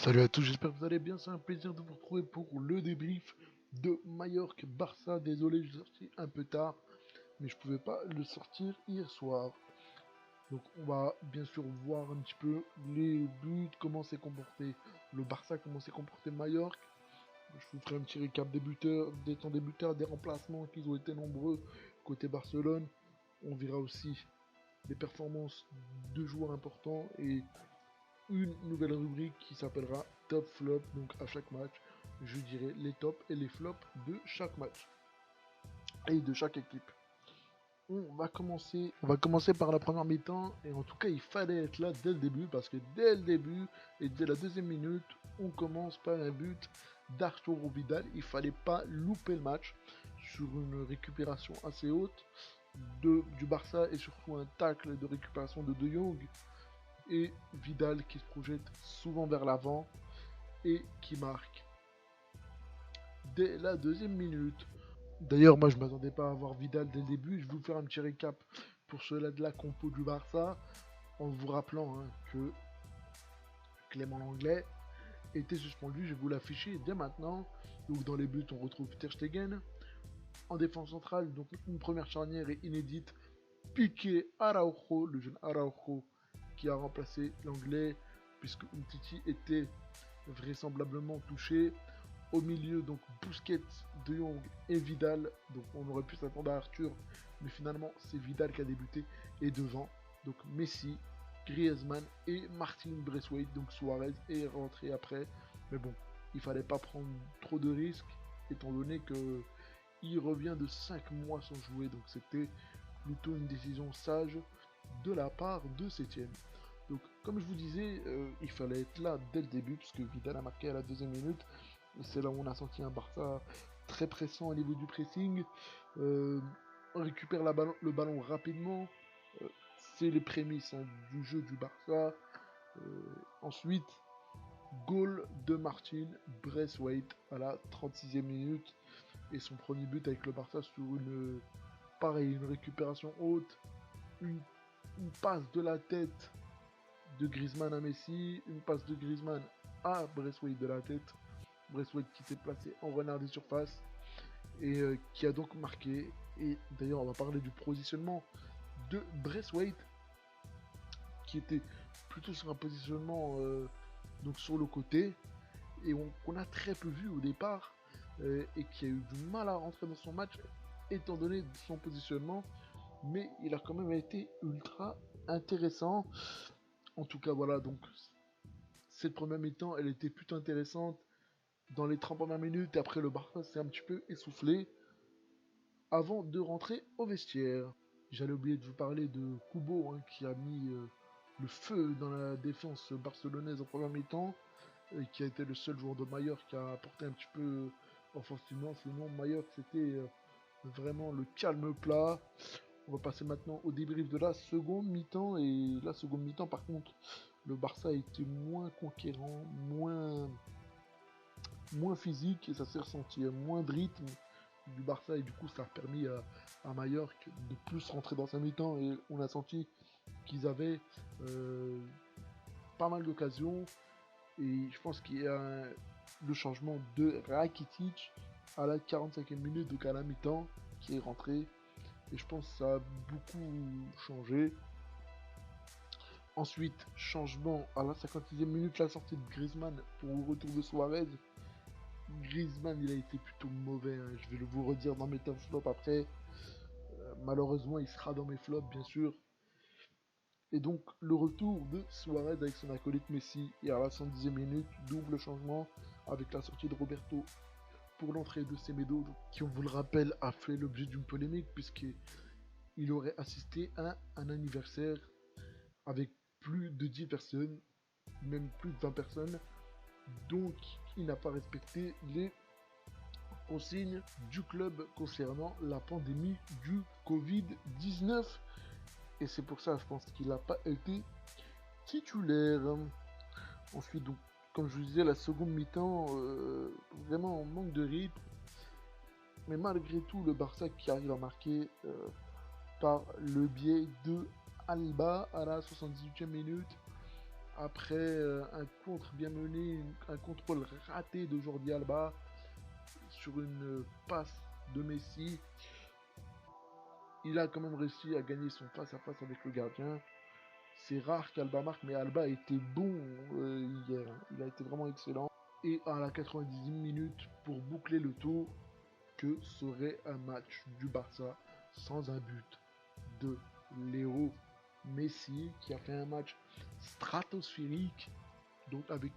Salut à tous, j'espère que vous allez bien. C'est un plaisir de vous retrouver pour le débrief de Mallorca-Barça. Désolé, je l'ai sorti un peu tard, mais je pouvais pas le sortir hier soir. Donc on va bien sûr voir un petit peu les buts, comment s'est comporté le Barça, comment s'est comporté Mallorca. Je vous ferai un petit récap des buteurs, des temps des buteurs, des remplacements qui ont été nombreux côté Barcelone. On verra aussi les performances de joueurs importants et une nouvelle rubrique qui s'appellera Top Flop. Donc à chaque match, je dirai les tops et les flops de chaque match et de chaque équipe. On va commencer par la première mi-temps et en tout cas il fallait être là dès le début parce que dès le début et dès la deuxième minute, on commence par un but d'Arturo Vidal. Il fallait pas louper le match sur une récupération assez haute du Barça et surtout un tacle de récupération de De Jong et Vidal qui se projette souvent vers l'avant et qui marque dès la deuxième minute. D'ailleurs, moi je ne m'attendais pas à voir Vidal dès le début. Je vais vous faire un petit récap pour ceux-là de la compo du Barça en vous rappelant que Clément Langlais était suspendu. Je vais vous l'afficher dès maintenant. Donc dans les buts, on retrouve Ter Stegen. En défense centrale, donc une première charnière est inédite. Piqué Araujo, le jeune Araujo qui a remplacé l'anglais puisque Umtiti était vraisemblablement touché. Au milieu, donc Busquets, De Jong et Vidal. Donc on aurait pu s'attendre à Arthur, mais finalement c'est Vidal qui a débuté. Et devant, donc Messi, Griezmann et Martin Braithwaite. Donc Suarez est rentré après. Mais bon, il fallait pas prendre trop de risques, étant donné que il revient de 5 mois sans jouer. Donc c'était plutôt une décision sage de la part de Sétienne. Donc, comme je vous disais, il fallait être là dès le début, puisque Vidal a marqué à la deuxième minute. C'est là où on a senti un Barça très pressant au niveau du pressing. Euh, on récupère le ballon rapidement. Euh, c'est les prémices du jeu du Barça. Ensuite, goal de Martin Braithwaite à la 36e minute. Et son premier but avec le Barça sur une récupération haute. Une, une passe de la tête de Griezmann à Messi. Une passe de Griezmann à Braithwaite de la tête. Braithwaite qui s'est placé en renard des surfaces et qui a donc marqué. Et d'ailleurs, on va parler du positionnement de Braithwaite qui était plutôt sur un positionnement donc sur le côté et qu'on a très peu vu au départ et qui a eu du mal à rentrer dans son match étant donné son positionnement, mais il a quand même été ultra intéressant. En tout cas, voilà, donc cette première mi-temps, elle était plutôt intéressante. Dans les 30 premières minutes, et après le Barça s'est un petit peu essoufflé avant de rentrer au vestiaire. J'allais oublier de vous parler de Kubo qui a mis le feu dans la défense barcelonaise en première mi-temps et qui a été le seul joueur de Mallorca qui a apporté un petit peu offensivement. Sinon, Mallorca c'était vraiment le calme plat. On va passer maintenant au débrief de la seconde mi-temps. Et la seconde mi-temps, par contre, le Barça a été moins conquérant, moins physique et ça s'est ressenti, moins de rythme du Barça et du coup ça a permis à Mallorca de plus rentrer dans sa mi-temps et on a senti qu'ils avaient pas mal d'occasions et je pense qu'il y a le changement de Rakitic à la 45e minute donc à la mi-temps qui est rentré et je pense que ça a beaucoup changé. Ensuite, changement à la 56e minute, la sortie de Griezmann pour le retour de Suarez. Griezmann, il a été plutôt mauvais. Je vais vous redire dans mes top flops après. Malheureusement, il sera dans mes flops, bien sûr. Et donc, le retour de Suarez avec son acolyte Messi. Et à la 110e minute, double changement avec la sortie de Roberto pour l'entrée de Semedo, qui, on vous le rappelle, a fait l'objet d'une polémique puisqu'il aurait assisté à un anniversaire avec plus de 10 personnes, même plus de 20 personnes. Donc, il n'a pas respecté les consignes du club concernant la pandémie du Covid-19. Et c'est pour ça, je pense qu'il n'a pas été titulaire. Ensuite, donc, comme je vous disais, la seconde mi-temps, vraiment en manque de rythme. Mais malgré tout, le Barça qui arrive à marquer par le biais de Alba à la 78e minute. après un contre bien mené, un contrôle raté de Jordi Alba sur une passe de Messi, il a quand même réussi à gagner son face-à-face avec le gardien. C'est rare qu'Alba marque, mais Alba a été bon hier. Il a été vraiment excellent. Et à la 90e minute, pour boucler le tout, que serait un match du Barça sans un but de Léo Messi, qui a fait un match stratosphérique, donc avec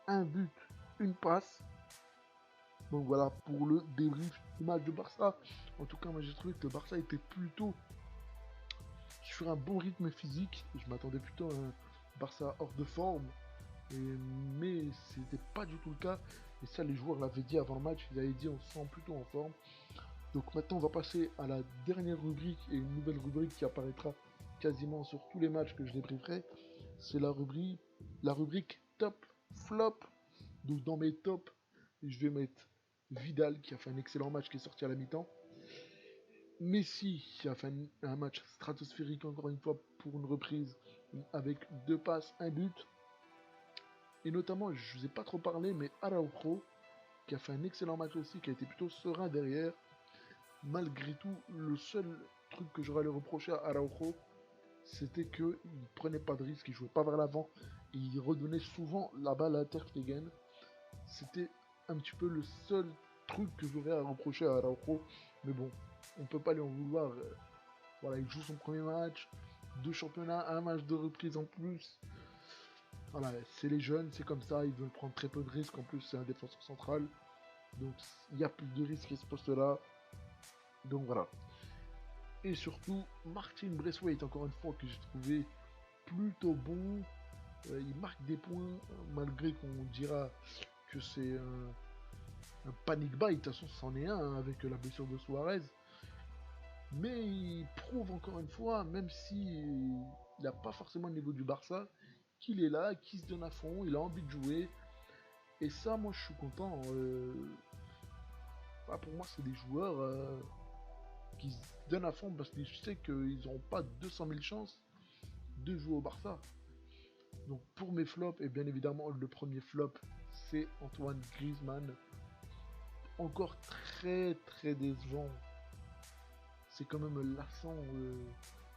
un but, une passe. Donc voilà pour le débrief du match du Barça. En tout cas, moi j'ai trouvé que le Barça était plutôt sur un bon rythme physique. Je m'attendais plutôt à un Barça hors de forme. Mais c'était pas du tout le cas. Et ça, les joueurs l'avaient dit avant le match. Ils avaient dit on se sent plutôt en forme. Donc maintenant, on va passer à la dernière rubrique et une nouvelle rubrique qui apparaîtra quasiment sur tous les matchs que je débrieferai. C'est la rubrique top flop. Donc dans mes tops, je vais mettre Vidal qui a fait un excellent match qui est sorti à la mi-temps. Messi qui a fait un match stratosphérique encore une fois pour une reprise avec 2 passes, un but. Et notamment, je ne vous ai pas trop parlé, mais Araujo qui a fait un excellent match aussi, qui a été plutôt serein derrière. Malgré tout, le seul truc que j'aurais à lui reprocher à Araujo, c'était qu'il ne prenait pas de risque, il jouait pas vers l'avant, et il redonnait souvent la balle à Ter Stegen. C'était un petit peu le seul truc que j'aurais à reprocher à Araujo, mais bon, on peut pas lui en vouloir. Voilà, il joue son premier match, 2 championnats, un match de reprise en plus. Voilà, c'est les jeunes, c'est comme ça, ils veulent prendre très peu de risques, en plus c'est un défenseur central, donc il y a plus de risques à ce poste-là. Donc voilà. Et surtout, Martin Braithwaite, encore une fois, que j'ai trouvé plutôt bon. Il marque des points, malgré qu'on dira que c'est un panic buy. De toute façon, c'en est un hein, avec la blessure de Suarez. Mais il prouve encore une fois, même si il n'a pas forcément le niveau du Barça, qu'il est là, qu'il se donne à fond, il a envie de jouer. Et ça, moi, je suis content. Bah, pour moi, c'est des joueurs qui se donnent à fond parce que je sais qu'ils n'auront pas 200 000 chances de jouer au Barça. Donc pour mes flops, et bien évidemment le premier flop, c'est Antoine Griezmann. Encore très très décevant. C'est quand même lassant.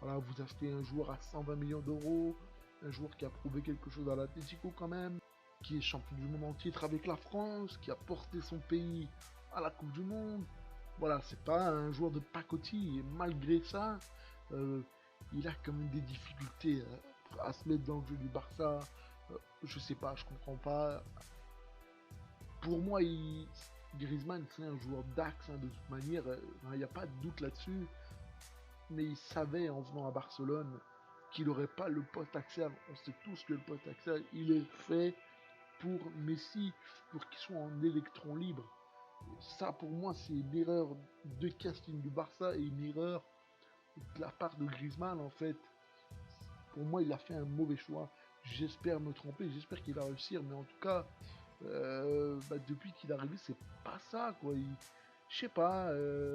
Voilà, vous achetez un joueur à 120 millions d'euros, un joueur qui a prouvé quelque chose à l'Atlético quand même, qui est champion du monde en titre avec la France, qui a porté son pays à la Coupe du Monde. Voilà, c'est pas un joueur de pacotille, et malgré ça, euh, il a quand même des difficultés à se mettre dans le jeu du Barça. Je sais pas, je comprends pas. Pour moi, Griezmann, c'est un joueur d'axe, hein, de toute manière, il n'y a pas de doute là-dessus. Mais il savait en venant à Barcelone qu'il n'aurait pas le poste axial. On sait tous que le poste axial, il est fait pour Messi, pour qu'il soit en électron libre. Ça, pour moi, c'est une erreur de casting du Barça et une erreur de la part de Griezmann, en fait. Pour moi, il a fait un mauvais choix. J'espère me tromper, j'espère qu'il va réussir, mais en tout cas, depuis qu'il est arrivé, c'est pas ça, quoi. Je sais pas,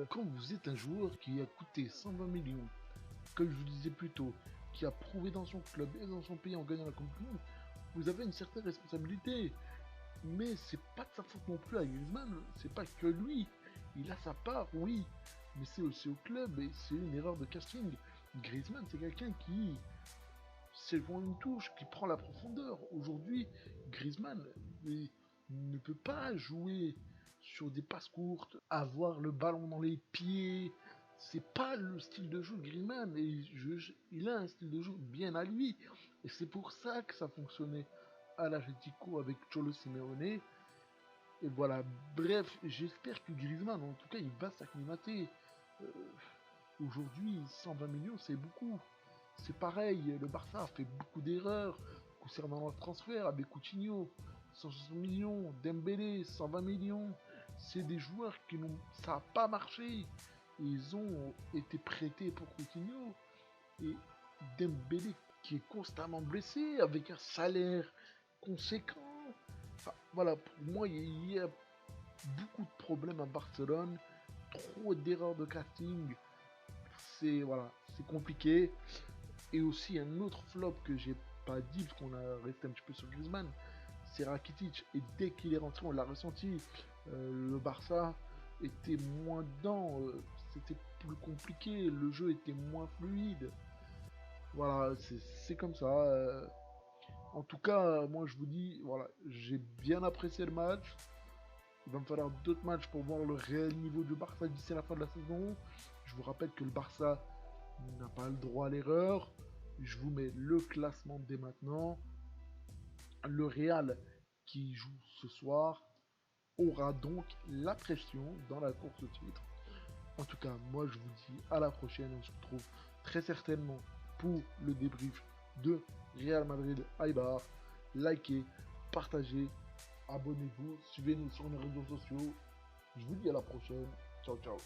quand vous êtes un joueur qui a coûté 120 millions, comme je vous disais plus tôt, qui a prouvé dans son club et dans son pays en gagnant la Coupe du Monde, vous avez une certaine responsabilité. Mais c'est pas de sa faute non plus à Griezmann, c'est pas que lui. Il a sa part, oui, mais c'est aussi au club et c'est une erreur de casting. Griezmann, c'est quelqu'un qui, c'est loin une touche, qui prend la profondeur. Aujourd'hui, Griezmann ne peut pas jouer sur des passes courtes, avoir le ballon dans les pieds. C'est pas le style de jeu de Griezmann. Et il a un style de jeu bien à lui. Et c'est pour ça que ça fonctionnait à l'Atlético avec Cholo Simeone. Et voilà, bref, j'espère que Griezmann, en tout cas, il va s'acclimater. Euh, Aujourd'hui, 120 millions, c'est beaucoup. C'est pareil, le Barça a fait beaucoup d'erreurs concernant leur transfert avec Coutinho, 160 millions, Dembélé, 120 millions. C'est des joueurs qui n'ont, ça n'a pas marché. Ils ont été prêtés pour Coutinho et Dembélé qui est constamment blessé avec un salaire conséquent. Enfin, voilà, pour moi, il y a beaucoup de problèmes à Barcelone, trop d'erreurs de casting. C'est voilà, c'est compliqué. Et aussi un autre flop que j'ai pas dit, parce qu'on a resté un petit peu sur Griezmann, c'est Rakitic. Et dès qu'il est rentré, on l'a ressenti. Le Barça était moins dedans, c'était plus compliqué, le jeu était moins fluide. Voilà, c'est comme ça. En tout cas, moi je vous dis, voilà, j'ai bien apprécié le match. Il va me falloir d'autres matchs pour voir le réel niveau du Barça d'ici la fin de la saison. Je vous rappelle que le Barça n'a pas le droit à l'erreur. Je vous mets le classement dès maintenant. Le Real qui joue ce soir aura donc la pression dans la course au titre. En tout cas, moi je vous dis à la prochaine. On se retrouve très certainement pour le débrief de Real Madrid Eibar. Likez, partagez, abonnez-vous, suivez-nous sur nos réseaux sociaux. Je vous dis à la prochaine. Ciao, ciao.